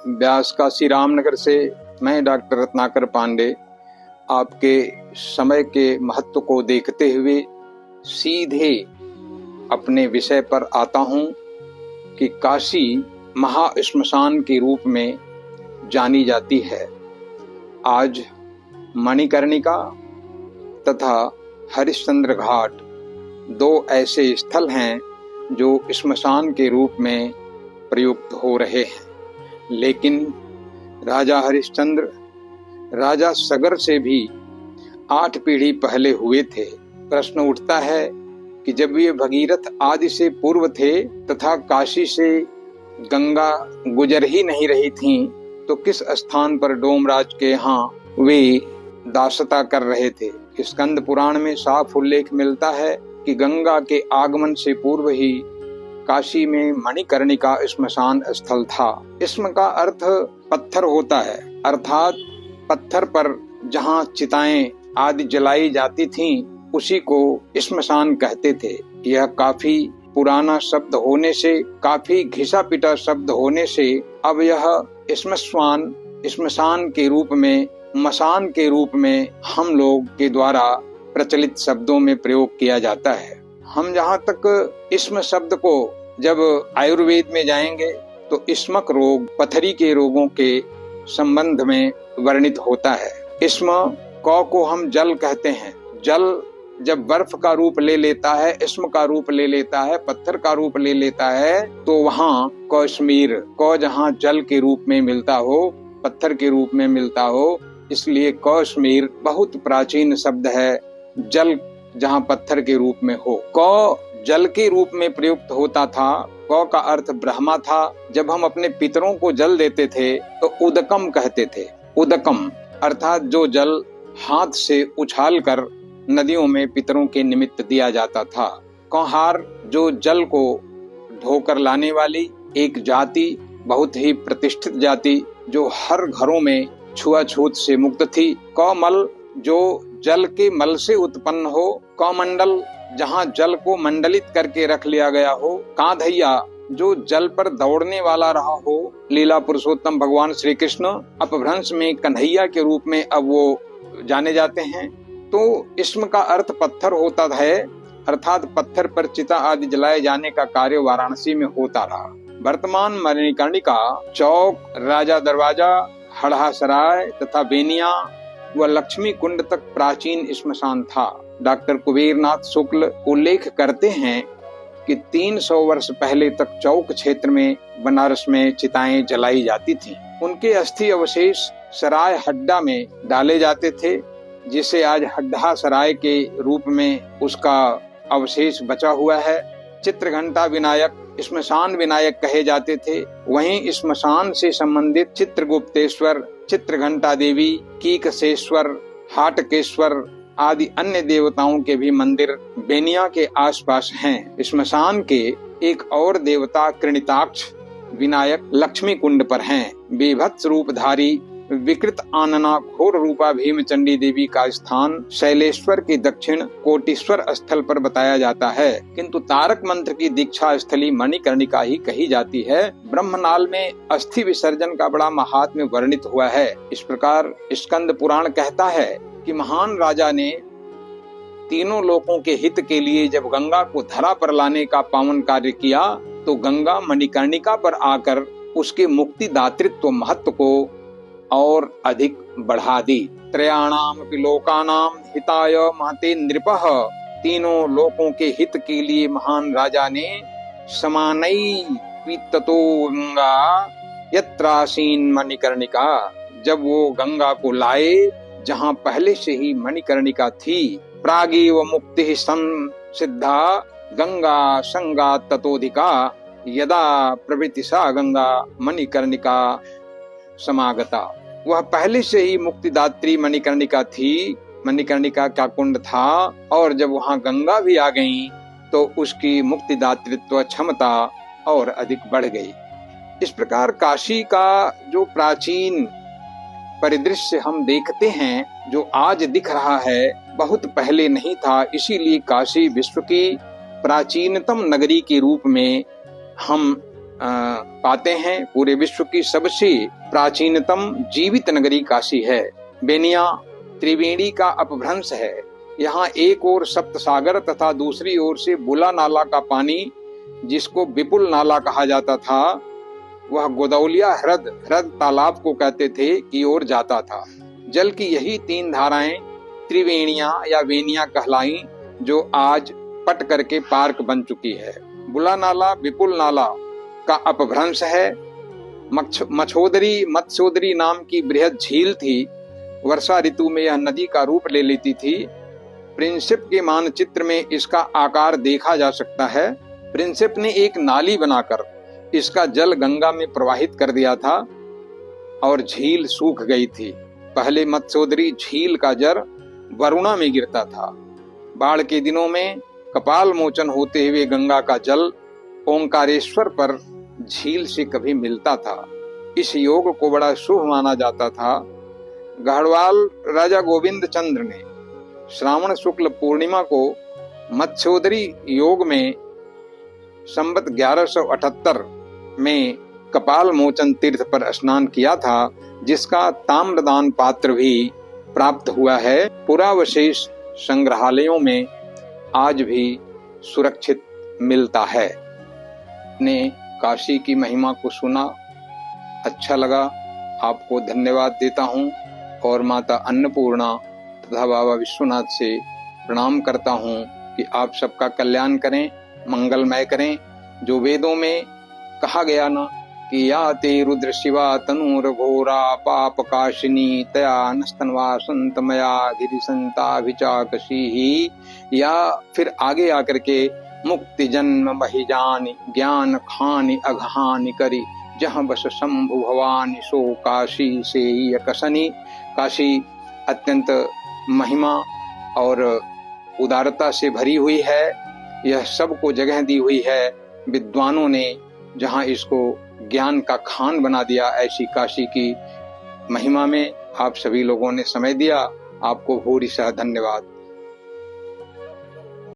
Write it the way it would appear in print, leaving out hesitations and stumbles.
व्यास काशी रामनगर से मैं डॉक्टर रत्नाकर पांडे आपके समय के महत्व को देखते हुए सीधे अपने विषय पर आता हूं कि काशी महाश्मशान के रूप में जानी जाती है। आज मणिकर्णिका तथा हरिश्चंद्र घाट दो ऐसे स्थल हैं जो श्मशान के रूप में प्रयुक्त हो रहे हैं। लेकिन राजा हरिश्चंद्र राजा सगर से भी 8 पीढ़ी पहले हुए थे। प्रश्न उठता है कि जब ये भगीरथ आदि से पूर्व थे तथा काशी से गंगा गुजर ही नहीं रही थी, तो किस स्थान पर डोमराज के यहाँ वे दासता कर रहे थे। स्कंद पुराण में साफ उल्लेख मिलता है कि गंगा के आगमन से पूर्व ही काशी में मणिकर्णिका श्मशान स्थल था। इसम का अर्थ पत्थर होता है, अर्थात पत्थर पर जहाँ चिताएं आदि जलाई जाती थीं उसी को श्मशान कहते थे। यह काफी पुराना शब्द होने से, काफी घिसा पिटा शब्द होने से अब यह श्मशान के रूप में, मसान के रूप में हम लोग के द्वारा प्रचलित शब्दों में प्रयोग किया जाता है। हम जहाँ तक इस्म शब्द को जब आयुर्वेद में जाएंगे तो इस्मक रोग, पथरी के रोगों के संबंध में वर्णित होता है। इस्म को हम जल कहते हैं। जल जब बर्फ का रूप ले लेता है, इस्म का रूप ले लेता है, पत्थर का रूप ले लेता है, तो वहाँ कश्मीर को जहाँ जल के रूप में मिलता हो, पत्थर के रूप में मिलता हो, इसलिए कश्मीर बहुत प्राचीन शब्द है। जल जहाँ पत्थर के रूप में हो, जल के रूप में प्रयुक्त होता था। का अर्थ ब्रह्मा था। जब हम अपने पितरों को जल देते थे तो उदकम कहते थे। उदकम अर्थात जो जल हाथ से उछाल कर नदियों में पितरों के निमित्त दिया जाता था। कौहार जो जल को ढोकर लाने वाली एक जाति, बहुत ही प्रतिष्ठित जाति, जो हर घरों में छुआछूत से मुक्त थी। कौमल जो जल के मल से उत्पन्न हो। कौमंडल जहाँ जल को मंडलित करके रख लिया गया हो। कांधैया जो जल पर दौड़ने वाला रहा हो। लीला पुरुषोत्तम भगवान श्री कृष्ण अपभ्रंश में कन्हैया के रूप में अब वो जाने जाते हैं। तो इस्म का अर्थ पत्थर होता है, अर्थात पत्थर पर चिता आदि जलाए जाने का कार्य वाराणसी में होता रहा। वर्तमान मणिकर्णिका चौक, राजा दरवाजा, हड़हा सराय तथा बेनिया व लक्ष्मी कुंड तक प्राचीन श्मशान था। डॉक्टर कुबेरनाथ शुक्ल उल्लेख करते हैं कि 300 वर्ष पहले तक चौक क्षेत्र में बनारस में चिताएं जलाई जाती थीं। उनके अस्थि अवशेष सराय हड्डा में डाले जाते थे, जिसे आज हड्डा सराय के रूप में उसका अवशेष बचा हुआ है। चित्रघंटा विनायक श्मशान विनायक कहे जाते थे। वहीं श्मशान से संबंधित चित्रगुप्तेश्वर, चित्रघंटा देवी, कीकसेश्वर, हाटकेश्वर आदि अन्य देवताओं के भी मंदिर बेनिया के आसपास हैं। श्मशान के एक और देवता कृणिताक्ष विनायक लक्ष्मी कुंड पर हैं। बीभत्स रूपधारी विकृत आनना घोर रूपा भीमचंडी देवी का स्थान शैलेश्वर के दक्षिण कोटीश्वर स्थल पर बताया जाता है, किंतु तारक मंत्र की दीक्षा स्थली मणिकर्णिका ही कही जाती है। ब्रह्मनाल में अस्थि विसर्जन का बड़ा महात्म्य वर्णित हुआ है। इस प्रकार स्कंद पुराण कहता है कि महान राजा ने तीनों लोकों के हित के लिए जब गंगा को धरा पर लाने का पावन कार्य किया, तो गंगा मणिकर्णिका पर आकर उसके मुक्ति दातृत्व महत्व को और अधिक बढ़ा दी। त्रयाणाम लोकानाम हिताय महते नृपः, तीनों लोकों के हित के लिए महान राजा ने समानई पीततो गंगा यत्रासीन मणिकर्णिका, जब वो गंगा को लाए जहाँ पहले से ही मणिकर्णिका थी। प्रागेव मुक्ति संसिद्धा गंगा संगा ततोधिका, यदा प्रभृति सा गंगा मणिकर्णिका समागता। वह पहले से ही मुक्तिदात्री मणिकर्णिका थी, मणिकर्णिका का कुंड था, और जब वहाँ गंगा भी आ गई तो उसकी मुक्तिदातृत्व क्षमता और अधिक बढ़ गई। इस प्रकार काशी का जो प्राचीन परिदृश्य हम देखते हैं, जो आज दिख रहा है, बहुत पहले नहीं था। इसीलिए काशी विश्व की प्राचीनतम नगरी के रूप में हम पाते हैं। पूरे विश्व की सबसे प्राचीनतम जीवित नगरी काशी है। बेनिया त्रिवेणी का अपभ्रंश है। यहाँ एक ओर सप्त सागर तथा दूसरी ओर से बुला नाला का पानी, जिसको विपुल नाला कहा जाता था, वह गोदौलिया ह्रद तालाब को कहते थे, की ओर जाता था। जल की यही 3 धाराएं त्रिवेणियां या वेनिया कहलाई, जो आज पट करके पार्क बन चुकी है। बुला नाला विपुल नाला का अपभ्रंश है। मत्स्योदरी नाम की बृहद झील थी। वर्षा ऋतु में यह नदी का रूप ले लेती थी। प्रिंसिप के मानचित्र में इसका आकार देखा जा सकता है। प्रिंसिप ने एक नाली बनाकर इसका जल गंगा में प्रवाहित कर दिया था और झील सूख गई थी। पहले मत्स्योदरी झील का जल वरुणा में गिरता था। बाढ़ के दिनों में कपाल मोचन होते हुए गंगा का जल ओंकारेश्वर पर झील से कभी मिलता था। इस योग को बड़ा शुभ माना जाता था। गढ़वाल राजा गोविंद चंद्र ने श्रावण शुक्ल पूर्णिमा को मत्स्योदरी योग में संवत 1178 में कपाल मोचन तीर्थ पर स्नान किया था, जिसका ताम्रदान पात्र भी प्राप्त हुआ है। पुरावशेष संग्रहालयों में आज भी सुरक्षित मिलता है। ने काशी की महिमा को सुना, अच्छा लगा, आपको धन्यवाद देता हूँ और माता अन्नपूर्णा तथा बाबा विश्वनाथ से प्रणाम करता हूँ कि आप सबका कल्याण करें, मंगलमय करें। जो वेदों में कहा गया ना कि या ते रुद्र शिवा तनूर घोरा पाप काशिनी तया नस्तनवा संतमया गिरिसंताभिचाकशी ही, या फिर आगे आकर के मुक्ति जन्म बहिजानि ज्ञान खानि अघहानि करी जहाँ बस शंभु भवानी सो काशी से यकसनी। काशी अत्यंत महिमा और उदारता से भरी हुई है। यह सबको जगह दी हुई है। विद्वानों ने जहाँ इसको ज्ञान का खान बना दिया, ऐसी काशी की महिमा में आप सभी लोगों ने समय दिया। आपको भूरिशः धन्यवाद।